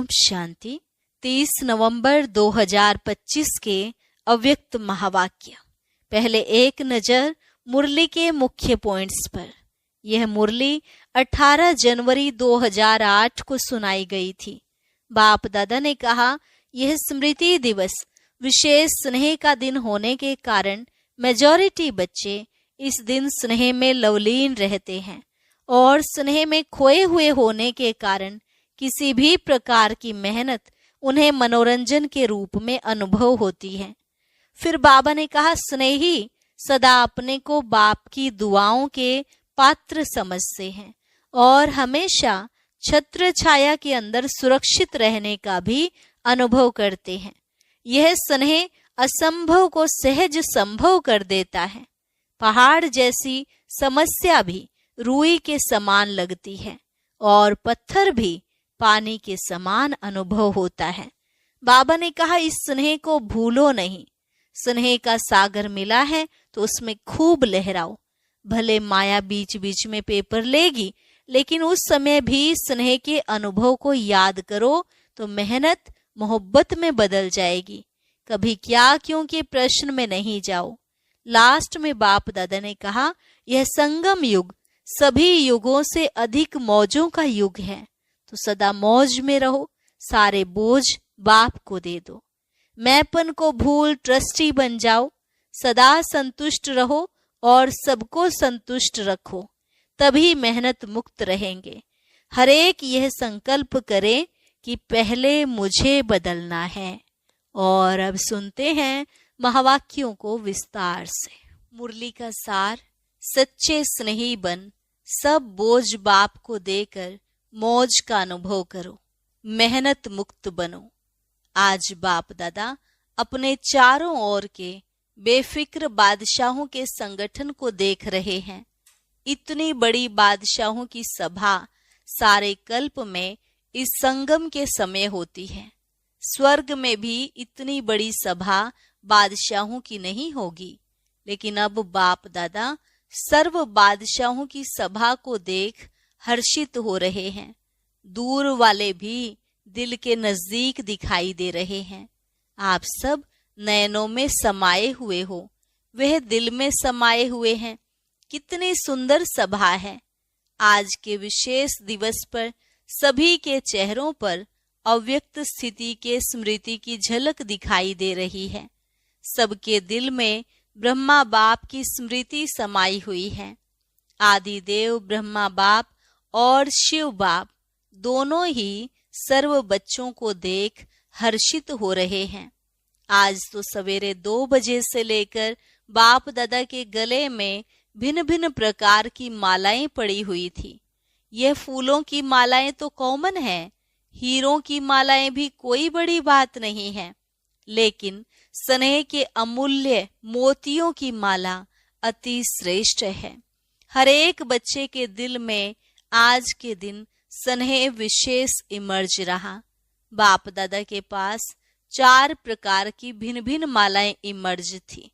ओम शांति। 30 नवंबर 2025 के अव्यक्त महावाक्य। पहले एक नजर मुरली के मुख्य पॉइंट्स पर। यह मुरली 18 जनवरी 2008 को सुनाई गई थी। बाप दादा ने कहा, यह स्मृति दिवस विशेष स्नेह का दिन होने के कारण मेजॉरिटी बच्चे इस दिन स्नेह में लवलीन रहते हैं और स्नेह में खोए हुए होने के कारण किसी भी प्रकार की मेहनत उन्हें मनोरंजन के रूप में अनुभव होती है। फिर बाबा ने कहा, स्नेही सदा अपने को बाप की दुआओं के पात्र समझते हैं और हमेशा छत्र छाया के अंदर सुरक्षित रहने का भी अनुभव करते हैं। यह स्नेह असंभव को सहज संभव कर देता है। पहाड़ जैसी समस्या भी रुई के समान लगती है और पत्थर भी पानी के समान अनुभव होता है। बाबा ने कहा, इस स्नेह को भूलो नहीं। स्नेह का सागर मिला है तो उसमें खूब लहराओ। भले माया बीच बीच में पेपर लेगी, लेकिन उस समय भी स्नेह के अनुभव को याद करो तो मेहनत मोहब्बत में बदल जाएगी। कभी क्या क्यों के प्रश्न में नहीं जाओ। लास्ट में बाप दादा ने कहा, यह संगम युग सभी युगों से अधिक मौजों का युग है, तो सदा मौज में रहो। सारे बोझ बाप को दे दो। मैंपन को भूल ट्रस्टी बन जाओ। सदा संतुष्ट रहो और सबको संतुष्ट रखो, तभी मेहनत मुक्त रहेंगे। हर एक यह संकल्प करे कि पहले मुझे बदलना है। और अब सुनते हैं महावाक्यों को विस्तार से। मुरली का सार, सच्चे स्नेही बन, सब बोझ बाप को देकर मौज का अनुभव करो, मेहनत मुक्त बनो। आज बाप दादा अपने चारों ओर के बेफिक्र बादशाहों के संगठन को देख रहे हैं। इतनी बड़ी बादशाहों की सभा सारे कल्प में इस संगम के समय होती है। स्वर्ग में भी इतनी बड़ी सभा बादशाहों की नहीं होगी, लेकिन अब बाप दादा सर्व बादशाहों की सभा को देख हर्षित हो रहे हैं। दूर वाले भी दिल के नजदीक दिखाई दे रहे हैं। आप सब नयनों में समाये हुए हो, वह दिल में समाये हुए हैं। कितनी सुंदर सभा है। आज के विशेष दिवस पर सभी के चेहरों पर अव्यक्त स्थिति के स्मृति की झलक दिखाई दे रही है। सबके दिल में ब्रह्मा बाप की स्मृति समाई हुई है। आदिदेव ब्रह्मा बाप और शिव बाप दोनों ही सर्व बच्चों को देख हर्षित हो रहे हैं। आज तो सवेरे 2 बजे से लेकर बाप दादा के गले में भिन्न भिन्न प्रकार की मालाएं पड़ी हुई थी। यह फूलों की मालाएं तो कॉमन है, हीरों की मालाएं भी कोई बड़ी बात नहीं है, लेकिन स्नेह के अमूल्य मोतियों की माला अति श्रेष्ठ है। हर एक बच्चे के दिल में आज के दिन स्नेह विशेष इमर्ज रहा। बाप दादा के पास 4 प्रकार की भिन्न भिन्न मालाएं इमर्ज थी।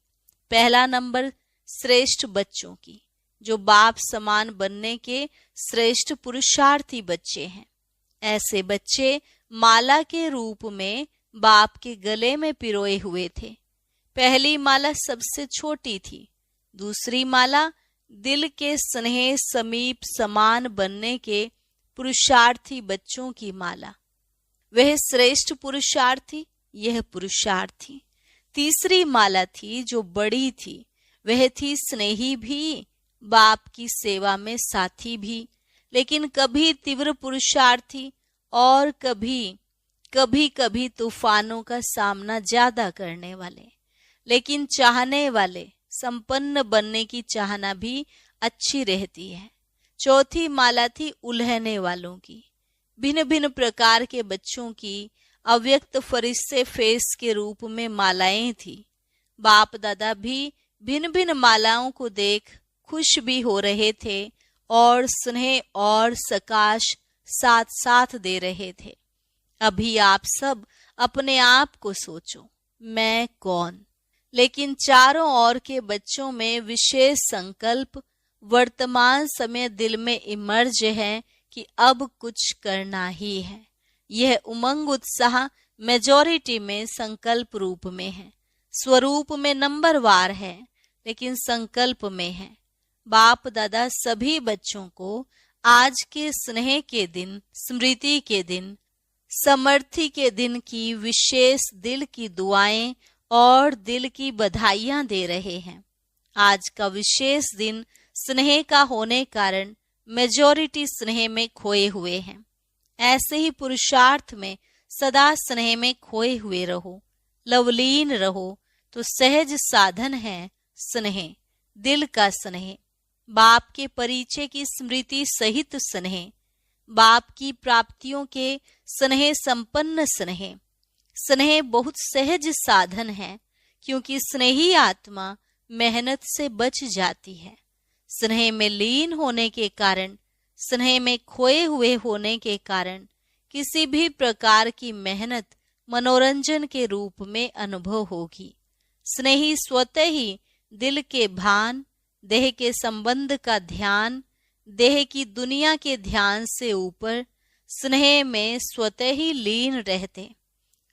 पहला नंबर श्रेष्ठ बच्चों की, जो बाप समान बनने के श्रेष्ठ पुरुषार्थी बच्चे हैं। ऐसे बच्चे माला के रूप में बाप के गले में पिरोए हुए थे। पहली माला सबसे छोटी थी। दूसरी माला दिल के स्नेह समीप समान बनने के पुरुषार्थी बच्चों की माला। वह श्रेष्ठ पुरुषार्थी, यह पुरुषार्थी। तीसरी माला थी जो बड़ी थी, वह थी स्नेही भी, बाप की सेवा में साथी भी, लेकिन कभी तीव्र पुरुषार्थी और कभी कभी तूफानों का सामना ज्यादा करने वाले, लेकिन चाहने वाले। संपन्न बनने की चाहना भी अच्छी रहती है। चौथी माला थी उल्हने वालों की। भिन्न भिन्न प्रकार के बच्चों की अव्यक्त फरिश्ते फेस के रूप में मालाएं थी। बाप दादा भी भिन्न भिन्न मालाओं को देख खुश भी हो रहे थे और स्नेह और सकाश साथ साथ दे रहे थे। अभी आप सब अपने आप को सोचो, मैं कौन? लेकिन चारों ओर के बच्चों में विशेष संकल्प वर्तमान समय दिल में इमर्ज है कि अब कुछ करना ही है। यह उमंग उत्साह मेजॉरिटी में संकल्प रूप में है, स्वरूप में नंबरवार है, लेकिन संकल्प में है। बाप दादा सभी बच्चों को आज के स्नेह के दिन, स्मृति के दिन, समर्थी के दिन की विशेष दिल की दुआएं और दिल की बधाइयां दे रहे हैं। आज का विशेष दिन स्नेह का होने कारण मेजॉरिटी स्नेह में खोए हुए हैं। ऐसे ही पुरुषार्थ में सदा स्नेह में खोए हुए रहो, लवलीन रहो, तो सहज साधन है स्नेह, दिल का स्नेह, बाप के परिचय की स्मृति सहित स्नेह, बाप की प्राप्तियों के स्नेह संपन्न स्नेह। स्नेह बहुत सहज साधन है, क्योंकि स्नेही आत्मा मेहनत से बच जाती है। स्नेह में लीन होने के कारण, स्नेह में खोए हुए होने के कारण किसी भी प्रकार की मेहनत मनोरंजन के रूप में अनुभव होगी। स्नेही स्वतः ही दिल के भान, देह के संबंध का ध्यान, देह की दुनिया के ध्यान से ऊपर स्नेह में स्वतः ही लीन रहते।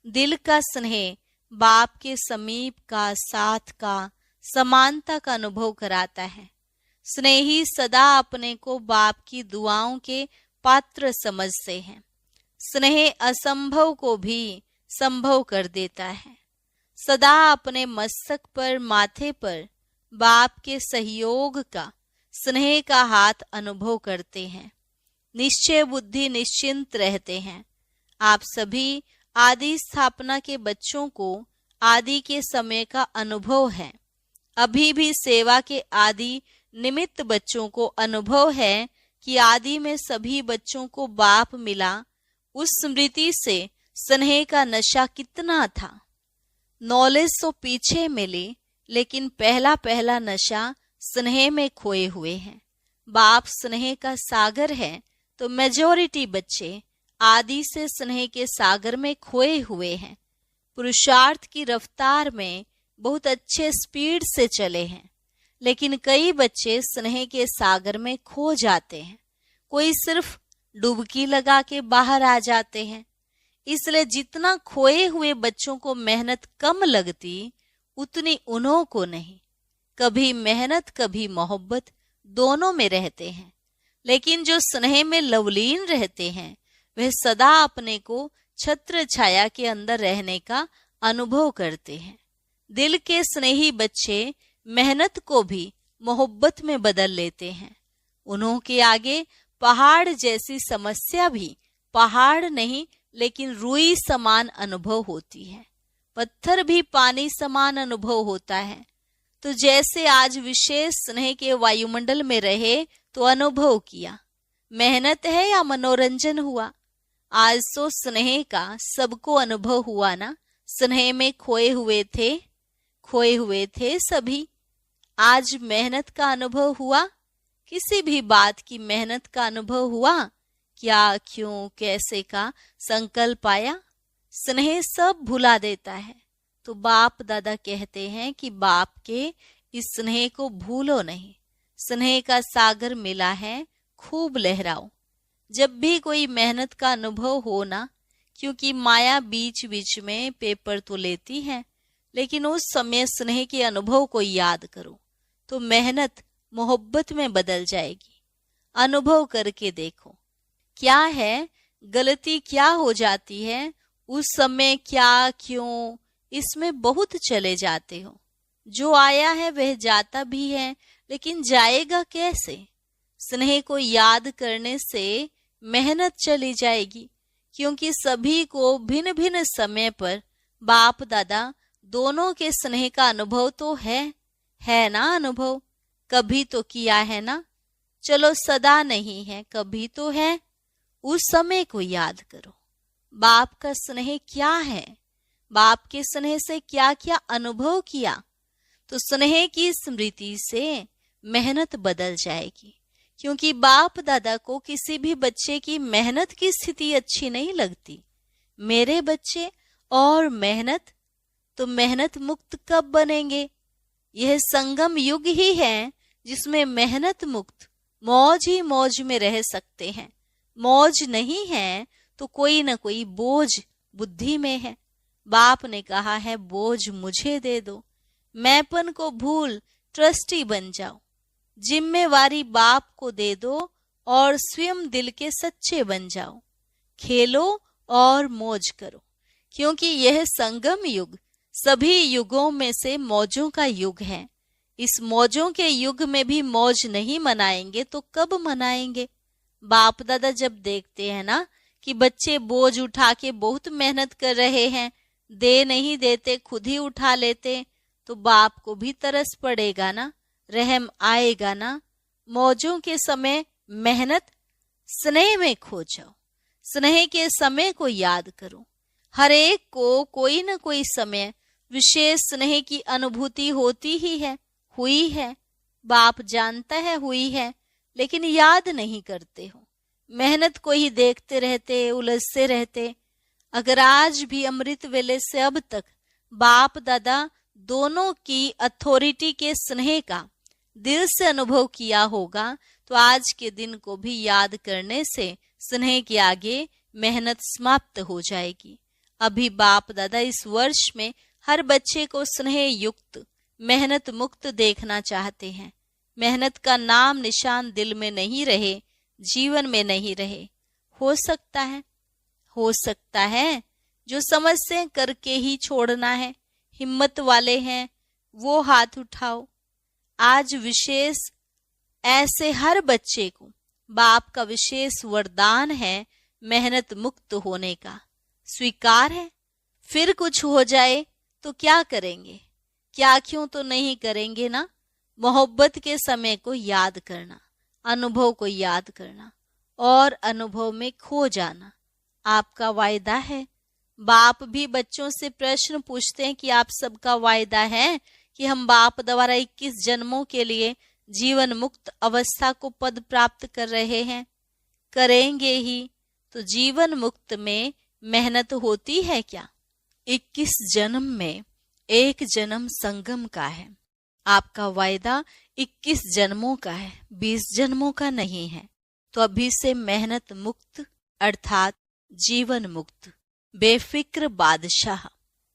दिल का स्नेह बाप के समीप का, साथ का, समानता का अनुभव कराता है। स्नेही सदा अपने को बाप की दुआओं के पात्र समझते हैं। स्नेह असंभव को भी संभव कर देता है। सदा अपने मस्तक पर, माथे पर बाप के सहयोग का, स्नेह का हाथ अनुभव करते हैं। निश्चय बुद्धि निश्चिंत रहते हैं। आप सभी आदि स्थापना के बच्चों को आदि के समय का अनुभव है। अभी भी सेवा के आदि निमित्त बच्चों को अनुभव है कि आदि में सभी बच्चों को बाप मिला। उस स्मृति से स्नेह का नशा कितना था। नॉलेज तो पीछे मिली, लेकिन पहला पहला नशा स्नेह में खोए हुए हैं। बाप स्नेह का सागर है, तो मेजॉरिटी बच्चे आदि से स्नेह के सागर में खोए हुए हैं। पुरुषार्थ की रफ्तार में बहुत अच्छे स्पीड से चले हैं, लेकिन कई बच्चे स्नेह के सागर में खो जाते हैं। कोई सिर्फ डुबकी लगा के बाहर आ जाते हैं। इसलिए जितना खोए हुए बच्चों को मेहनत कम लगती, उतनी उन्हों को नहीं। कभी मेहनत कभी मोहब्बत दोनों में रहते हैं, लेकिन जो स्नेह में लवलीन रहते हैं वह सदा अपने को छत्र छाया के अंदर रहने का अनुभव करते हैं। दिल के स्नेही बच्चे मेहनत को भी मोहब्बत में बदल लेते हैं। उन्हों के आगे पहाड़ जैसी समस्या भी पहाड़ नहीं, लेकिन रुई समान अनुभव होती है। पत्थर भी पानी समान अनुभव होता है। तो जैसे आज विशेष स्नेह के वायुमंडल में रहे तो अनुभव किया, मेहनत है या मनोरंजन हुआ। आज तो स्नेह का सबको अनुभव हुआ ना। स्नेह में खोए हुए थे सभी। आज मेहनत का अनुभव हुआ, किसी भी बात की मेहनत का अनुभव हुआ, क्या, क्यों, कैसे का संकल्प आया। स्नेह सब भुला देता है। तो बाप दादा कहते हैं कि बाप के इस स्नेह को भूलो नहीं। स्नेह का सागर मिला है, खूब लहराओ। जब भी कोई मेहनत का अनुभव हो ना, क्योंकि माया बीच बीच में पेपर तो लेती है, लेकिन उस समय स्नेह के अनुभव को याद करो तो मेहनत मोहब्बत में बदल जाएगी। अनुभव करके देखो क्या है, गलती क्या हो जाती है, उस समय क्या, क्यों, इसमें बहुत चले जाते हो। जो आया है वह जाता भी है, लेकिन जाएगा कैसे। स्नेह को याद करने से मेहनत चली जाएगी, क्योंकि सभी को भिन्न भिन्न समय पर बाप दादा दोनों के स्नेह का अनुभव तो है ना। अनुभव कभी तो किया है ना। चलो सदा नहीं है, कभी तो है। उस समय को याद करो, बाप का स्नेह क्या है, बाप के स्नेह से क्या क्या अनुभव किया। तो स्नेह की स्मृति से मेहनत बदल जाएगी, क्योंकि बाप दादा को किसी भी बच्चे की मेहनत की स्थिति अच्छी नहीं लगती। मेरे बच्चे और मेहनत, तो मेहनत मुक्त कब बनेंगे। यह संगम युग ही है जिसमें मेहनत मुक्त मौज ही मौज में रह सकते हैं। मौज नहीं है तो कोई न कोई बोझ बुद्धि में है। बाप ने कहा है बोझ मुझे दे दो, मैंपन को भूल ट्रस्टी बन जाओ। जिम्मेवारी बाप को दे दो और स्वयं दिल के सच्चे बन जाओ। खेलो और मौज करो, क्योंकि यह संगम युग सभी युगों में से मौजों का युग है। इस मौजों के युग में भी मौज नहीं मनाएंगे तो कब मनाएंगे? बाप दादा जब देखते हैं ना कि बच्चे बोझ उठा के बहुत मेहनत कर रहे हैं, दे नहीं देते, खुद ही उठा लेते, तो बाप को भी तरस पड़ेगा ना, रहम आएगा ना। मौजों के समय मेहनत स्नेह में खो जाओ, स्नेह के समय को याद करो। हर एक को कोई न कोई समय विशेष स्नेह की अनुभूति होती ही है, हुई है। बाप जानता है हुई है, लेकिन याद नहीं करते हो। मेहनत को ही देखते रहते, उलझते रहते। अगर आज भी अमृत वेले से अब तक बाप दादा दोनों की अथॉरिटी के स्नेह का दिल से अनुभव किया होगा, तो आज के दिन को भी याद करने से स्नेह के आगे मेहनत समाप्त हो जाएगी। अभी बाप दादा इस वर्ष में हर बच्चे को स्नेह युक्त, मेहनत मुक्त देखना चाहते हैं। मेहनत का नाम निशान दिल में नहीं रहे, जीवन में नहीं रहे। हो सकता है जो समझते हैं करके ही छोड़ना है, हिम्मत वाले हैं वो हाथ उठाओ। आज विशेष ऐसे हर बच्चे को बाप का विशेष वरदान है मेहनत मुक्त होने का। स्वीकार है? फिर कुछ हो जाए तो क्या करेंगे? क्या क्यों तो नहीं करेंगे ना। मोहब्बत के समय को याद करना, अनुभव को याद करना और अनुभव में खो जाना आपका वायदा है। बाप भी बच्चों से प्रश्न पूछते हैं कि आप सबका वायदा है कि हम बाप द्वारा 21 जन्मों के लिए जीवन मुक्त अवस्था को पद प्राप्त कर रहे हैं? करेंगे ही तो जीवन मुक्त में मेहनत होती है क्या? 21 जन्म में एक जन्म संगम का है। आपका वायदा 21 जन्मों का है, 20 जन्मों का नहीं है। तो अभी से मेहनत मुक्त अर्थात जीवन मुक्त, बेफिक्र बादशाह।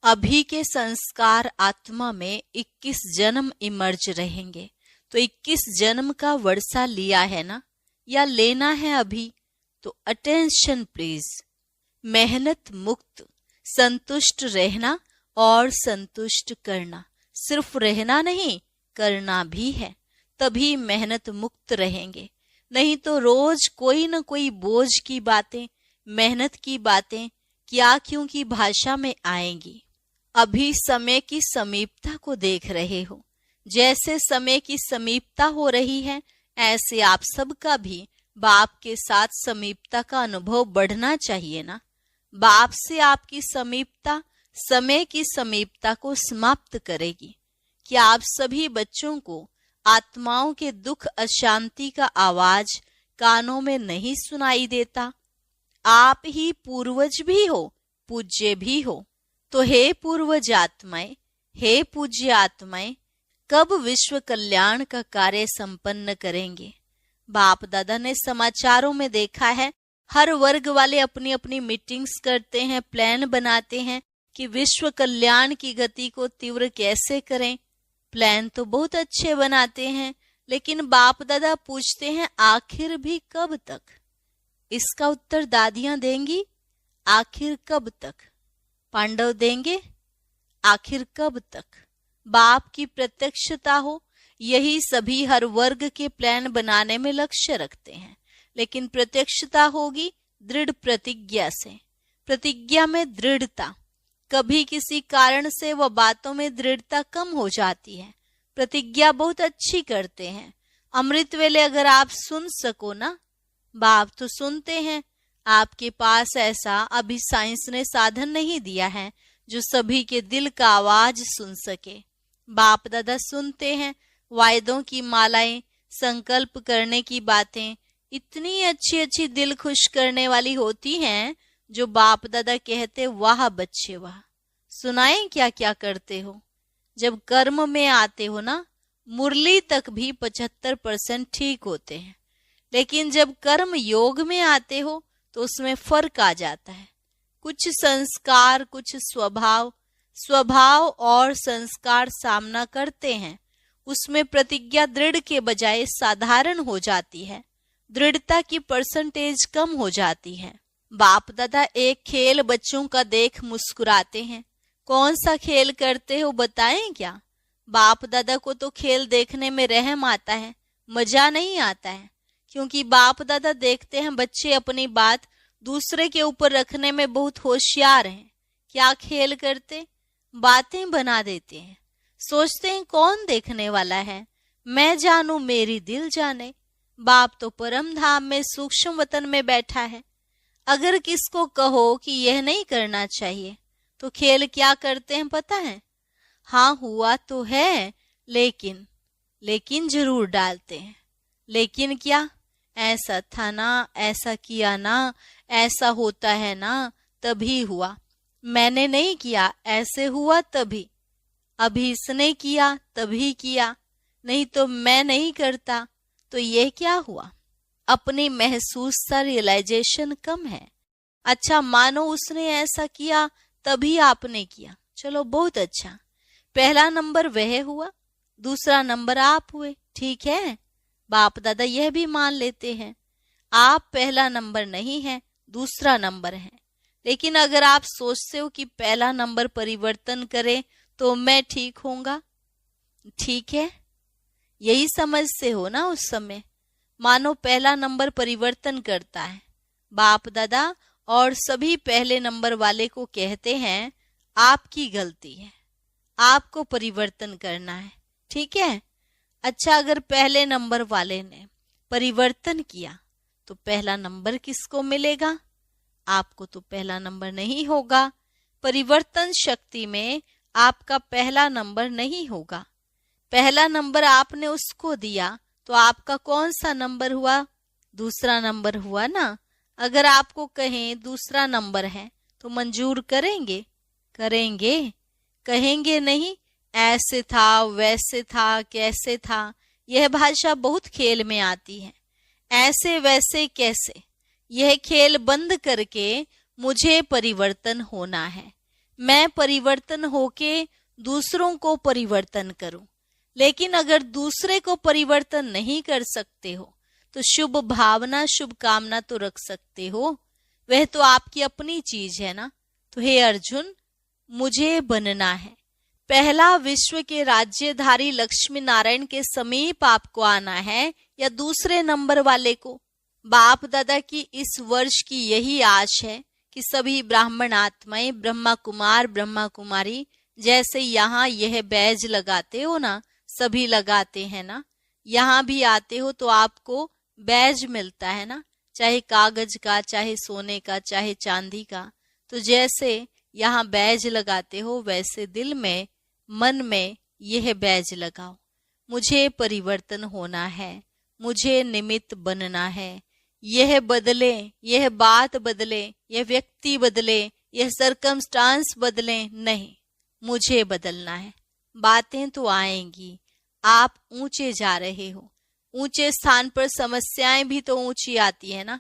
अभी के संस्कार आत्मा में 21 जन्म इमर्ज रहेंगे। तो 21 जन्म का वर्षा लिया है ना, या लेना है अभी? तो अटेंशन प्लीज। मेहनत मुक्त, संतुष्ट रहना और संतुष्ट करना। सिर्फ रहना नहीं, करना भी है, तभी मेहनत मुक्त रहेंगे। नहीं तो रोज कोई न कोई बोझ की बातें, मेहनत की बातें क्या क्यों की भाषा में आएंगी। अभी समय की समीपता को देख रहे हो। जैसे समय की समीपता हो रही है, ऐसे आप सबका भी बाप के साथ समीपता का अनुभव बढ़ना चाहिए ना। बाप से आपकी समीपता समय की समीपता को समाप्त करेगी। क्या आप सभी बच्चों को आत्माओं के दुख अशांति का आवाज कानों में नहीं सुनाई देता? आप ही पूर्वज भी हो, पूज्य भी हो। तो हे पूर्वज आत्माएं, हे पूज्य आत्माएं, कब विश्व कल्याण का कार्य संपन्न करेंगे? बाप दादा ने समाचारों में देखा है, हर वर्ग वाले अपनी अपनी मीटिंग्स करते हैं, प्लान बनाते हैं कि विश्व कल्याण की गति को तीव्र कैसे करें। प्लान तो बहुत अच्छे बनाते हैं, लेकिन बाप दादा पूछते हैं आखिर भी कब तक? इसका उत्तर दादियां देंगी, आखिर कब तक? पांडव देंगे, आखिर कब तक? बाप की प्रत्यक्षता हो, यही सभी हर वर्ग के प्लान बनाने में लक्ष्य रखते हैं। लेकिन प्रत्यक्षता होगी दृढ़ प्रतिज्ञा से। प्रतिज्ञा में दृढ़ता, कभी किसी कारण से वह बातों में दृढ़ता कम हो जाती है। प्रतिज्ञा बहुत अच्छी करते हैं। अमृत वेले अगर आप सुन सको ना, बाप तो सुनते हैं। आपके पास ऐसा अभी साइंस ने साधन नहीं दिया है जो सभी के दिल का आवाज सुन सके। बाप दादा सुनते हैं। वायदों की मालाएं, संकल्प करने की बातें इतनी अच्छी अच्छी दिल खुश करने वाली होती हैं, जो बाप दादा कहते वाह बच्चे वाह। सुनाएं क्या क्या करते हो। जब कर्म में आते हो ना, मुरली तक भी 75% ठीक होते हैं, लेकिन जब कर्म योग में आते हो तो उसमें फर्क आ जाता है। कुछ संस्कार, कुछ स्वभाव और संस्कार सामना करते हैं, उसमें प्रतिज्ञा दृढ़ के बजाय साधारण हो जाती है, दृढ़ता की परसेंटेज कम हो जाती है। बाप दादा एक खेल बच्चों का देख मुस्कुराते हैं। कौन सा खेल करते हो बताएं क्या? बाप दादा को तो खेल देखने में रहम आता है, मजा नहीं आता है, क्योंकि बाप दादा देखते हैं बच्चे अपनी बात दूसरे के ऊपर रखने में बहुत होशियार हैं। क्या खेल करते? बातें बना देते हैं। सोचते हैं कौन देखने वाला है, मैं जानू मेरी दिल जाने। बाप तो परम धाम में सूक्ष्म वतन में बैठा है। अगर किसको कहो कि यह नहीं करना चाहिए तो खेल क्या करते हैं पता है? हाँ हुआ तो है, लेकिन जरूर डालते हैं। लेकिन क्या? ऐसा था ना, ऐसा किया ना, ऐसा होता है ना, तभी हुआ। मैंने नहीं किया, ऐसे हुआ तभी। अभी इसने किया तभी किया, नहीं तो मैं नहीं करता। तो ये क्या हुआ? अपनी महसूस सा रियलाइजेशन कम है। अच्छा, मानो उसने ऐसा किया तभी आपने किया, चलो बहुत अच्छा। पहला नंबर वह हुआ, दूसरा नंबर आप हुए, ठीक है। बाप दादा यह भी मान लेते हैं आप पहला नंबर नहीं है, दूसरा नंबर है। लेकिन अगर आप सोचते हो कि पहला नंबर परिवर्तन करे तो मैं ठीक होऊंगा, ठीक है, यही समझते हो ना उस समय। मानो पहला नंबर परिवर्तन करता है। बाप दादा और सभी पहले नंबर वाले को कहते हैं आपकी गलती है, आपको परिवर्तन करना है, ठीक है। अच्छा, अगर पहले नंबर वाले ने परिवर्तन किया तो पहला नंबर किसको मिलेगा? आपको तो पहला नंबर नहीं होगा। परिवर्तन शक्ति में आपका पहला नंबर नहीं होगा। पहला नंबर आपने उसको दिया तो आपका कौन सा नंबर हुआ? दूसरा नंबर हुआ ना। अगर आपको कहें दूसरा नंबर है तो मंजूर करेंगे? कहेंगे नहीं, ऐसे था, वैसे था, कैसे था। यह भाषा बहुत खेल में आती है। ऐसे वैसे कैसे, यह खेल बंद करके मुझे परिवर्तन होना है। मैं परिवर्तन होके दूसरों को परिवर्तन करूं। लेकिन अगर दूसरे को परिवर्तन नहीं कर सकते हो तो शुभ भावना, शुभ कामना तो रख सकते हो, वह तो आपकी अपनी चीज है ना। तो हे अर्जुन, मुझे बनना है। पहला विश्व के राज्यधारी लक्ष्मी नारायण के समीप आपको आना है या दूसरे नंबर वाले को? बाप दादा की इस वर्ष की यही आश है कि सभी ब्राह्मण आत्माएं, ब्रह्मा कुमार, ब्रह्मा कुमारी, जैसे यहाँ यह बैज लगाते हो ना, सभी लगाते हैं ना, यहाँ भी आते हो तो आपको बैज मिलता है ना, चाहे कागज का, चाहे सोने का, चाहे चांदी का। तो जैसे यहाँ बैज लगाते हो वैसे दिल में, मन में यह बैज लगाओ। मुझे परिवर्तन होना है, मुझे निमित्त बनना है। यह बदले, यह बात बदले, यह व्यक्ति बदले, यह सर्कमस्टांस बदले नहीं, मुझे बदलना है। बातें तो आएंगी, आप ऊंचे जा रहे हो, ऊंचे स्थान पर समस्याएं भी तो ऊंची आती है ना।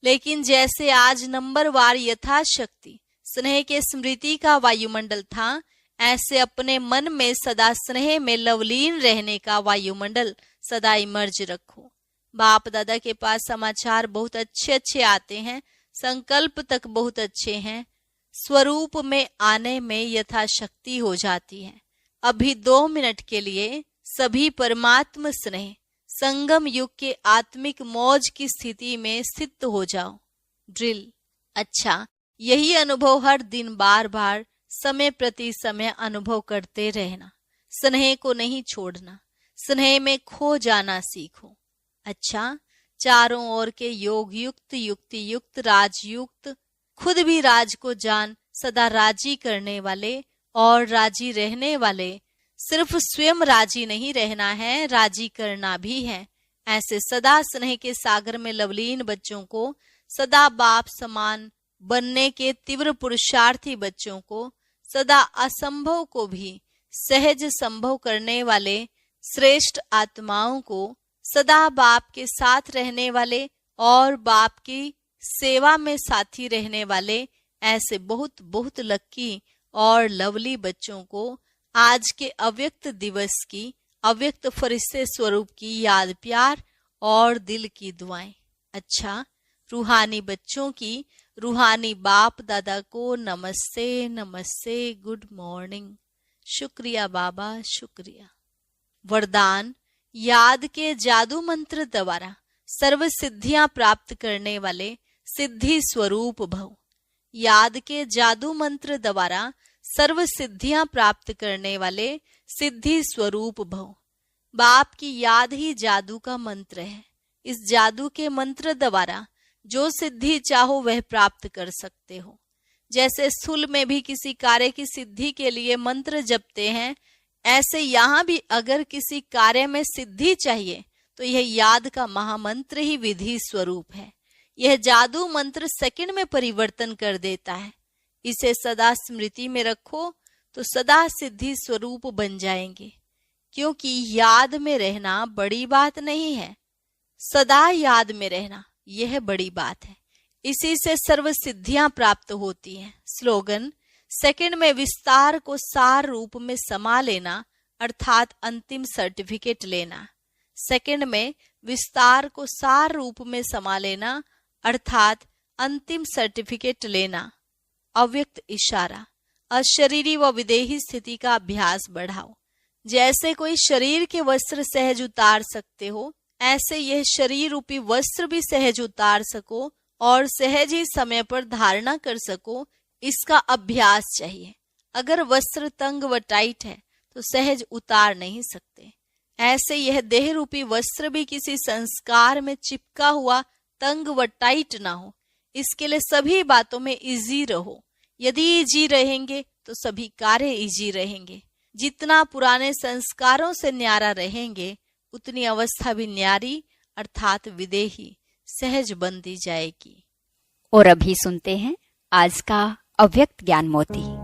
लेकिन जैसे आज नंबरवार यथाशक्ति स्नेह के स्मृति का वायुमंडल था, ऐसे अपने मन में सदा स्नेह में लवलीन रहने का वायुमंडल सदा इमर्ज रखो। बाप दादा के पास समाचार बहुत अच्छे अच्छे आते हैं, संकल्प तक बहुत अच्छे हैं, स्वरूप में आने में यथाशक्ति हो जाती है। अभी 2 मिनट के लिए सभी परमात्म स्नेह संगम युग के आत्मिक मौज की स्थिति में स्थित हो जाओ। ड्रिल। अच्छा, यही अनुभव हर दिन बार बार समय प्रति समय अनुभव करते रहना। स्नेह को नहीं छोड़ना, स्नेह में खो जाना सीखो। अच्छा, चारों ओर के योग युक्त, युक्ति युक्त, राजयुक्त, खुद भी राज को जान सदा राजी करने वाले और राजी रहने वाले। सिर्फ स्वयं राजी नहीं रहना है, राजी करना भी है। ऐसे सदा स्नेह के सागर में लवलीन बच्चों को, सदा बाप समान बनने के तीव्र पुरुषार्थी बच्चों को, सदा असंभव को भी सहज संभव करने वाले श्रेष्ठ आत्माओं को, सदा बाप के साथ रहने वाले और बाप की सेवा में साथी रहने वाले ऐसे बहुत बहुत लक्की और लवली बच्चों को आज के अव्यक्त दिवस की, अव्यक्त फरिश्ते स्वरूप की याद, प्यार और दिल की दुआएं। अच्छा, रूहानी बच्चों की रूहानी बाप दादा को नमस्ते नमस्ते, गुड मॉर्निंग। शुक्रिया बाबा, शुक्रिया। वरदान: याद के जादू मंत्र द्वारा सर्व सिद्धियां प्राप्त करने वाले सिद्धि स्वरूप भव। याद के जादू मंत्र द्वारा सर्व सिद्धियां प्राप्त करने वाले सिद्धि स्वरूप भव। बाप की याद ही जादू का मंत्र है। इस जादू के मंत्र द्वारा जो सिद्धि चाहो वह प्राप्त कर सकते हो। जैसे स्थूल में भी किसी कार्य की सिद्धि के लिए मंत्र जपते हैं, ऐसे यहाँ भी अगर किसी कार्य में सिद्धि चाहिए तो यह याद का महामंत्र ही विधि स्वरूप है। यह जादू मंत्र सेकंड में परिवर्तन कर देता है। इसे सदा स्मृति में रखो तो सदा सिद्धि स्वरूप बन जाएंगे। क्योंकि याद में रहना बड़ी बात नहीं है, सदा याद में रहना यह बड़ी बात है। इसी से सर्व सिद्धियां प्राप्त होती हैं। स्लोगन: सेकंड में विस्तार को सार रूप में समा लेना अर्थात अंतिम सर्टिफिकेट लेना। सेकंड में विस्तार को सार रूप में समा लेना अर्थात अंतिम सर्टिफिकेट लेना। अव्यक्त इशारा: अशरीरी व विदेही स्थिति का अभ्यास बढ़ाओ। जैसे कोई शरीर के वस्त्र सहज उतार सकते हो, ऐसे यह शरीर रूपी वस्त्र भी सहज उतार सको और सहज ही समय पर धारणा कर सको, इसका अभ्यास चाहिए। अगर वस्त्र तंग व टाइट है तो सहज उतार नहीं सकते। ऐसे यह देह रूपी वस्त्र भी किसी संस्कार में चिपका हुआ तंग व टाइट ना हो। इसके लिए सभी बातों में इजी रहो। यदि इजी रहेंगे तो सभी कार्य इजी रहेंगे। जितना पुराने संस्कारों से न्यारा रहेंगे उतनी अवस्था भी न्यारी अर्थात विदेही सहज बनती जाएगी। और अभी सुनते हैं आज का अव्यक्त ज्ञान मोती।